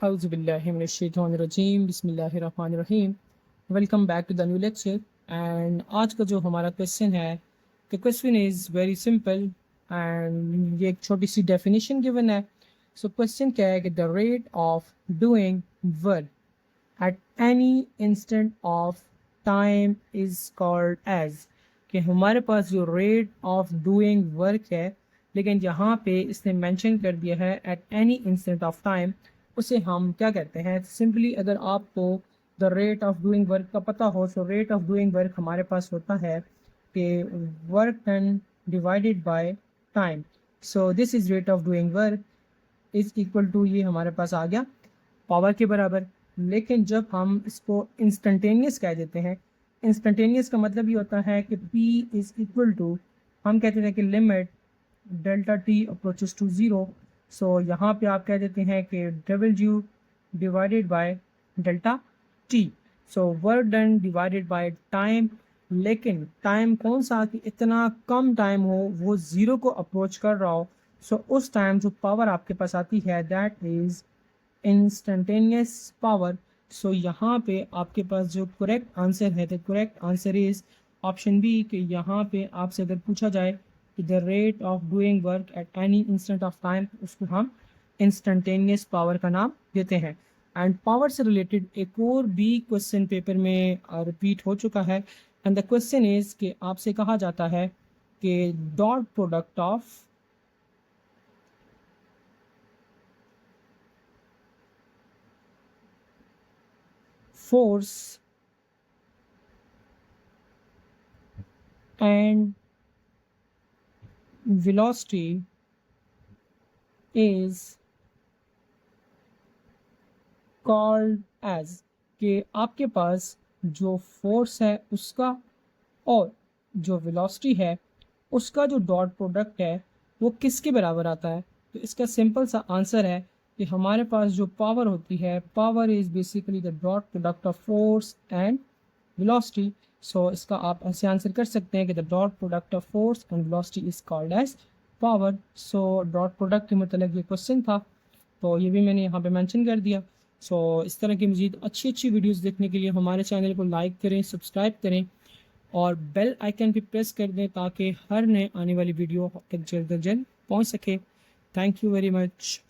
Auzubillahiminash-shaytanir-rajeem. Bismillahir-rahmanir-rahim. Welcome back to the new lecture. And आज का जो हमारा क्वेश्चन है, the question is very simple and ये एक छोटी सी definition given है. So question क्या है कि the rate of doing work at any instant of time is called as, कि हमारे पास जो rate of doing work है, लेकिन यहाँ पे इसने mention कर दिया है at any instant of time, उसे हम क्या कहते हैं. सिंपली अगर आपको the rate of doing work का पता हो, तो रेट ऑफ डूइंग वर्क हमारे पास होता है कि work done divided by time. So this is rate of doing work is equal to, ये हमारे पास आ गया पावर के बराबर. लेकिन जब हम इसको इंस्टेंटेनियस कह देते हैं, इंस्टेंटेनियस का मतलब ये होता है कि P इज़ इक्वल टू, हम कहते हैं कि limit delta T approaches to zero. So यहाँ पे आप कह देते हैं कि W divided by delta T. So work done divided by time, लेकिन टाइम कौन सा कि इतना कम टाइम हो, वो ज़ीरो को अप्रोच कर रहा हो. सो उस टाइम जो पावर आपके पास आती है, that is instantaneous power. So यहाँ पे आपके पास जो करेक्ट आंसर है, the correct answer is option B, कि यहाँ पे आपसे अगर पूछा जाए कि the rate of doing work at any instant of time, उसको हम इंस्टेंटेनियस पावर का नाम देते हैं. एंड पावर से रिलेटेड एक और भी क्वेश्चन पेपर में रिपीट हो चुका है. एंड द क्वेश्चन इज़ कि आपसे कहा जाता है कि dot product of force and velocity is called as, कि आपके पास जो फोर्स है उसका और जो वेलोसिटी है उसका जो डॉट प्रोडक्ट है वो किसके बराबर आता है. तो इसका सिंपल सा आंसर है कि हमारे पास जो पावर होती है, power is basically the dot product of force and velocity. So इसका आप ऐसे आंसर कर सकते हैं कि the dot product of force and velocity is called as power. So dot product के मतलब ये क्वेश्चन था, तो ये भी मैंने यहाँ पे मेंशन कर दिया. सो इस तरह की मज़ीद अच्छी अच्छी वीडियोस देखने के लिए हमारे चैनल को लाइक करें, सब्सक्राइब करें और बेल आइकन पे प्रेस कर दें ताकि हर नए आने वाली वीडियो तक जल्द अज जल्द पहुँच सके. Thank you very much.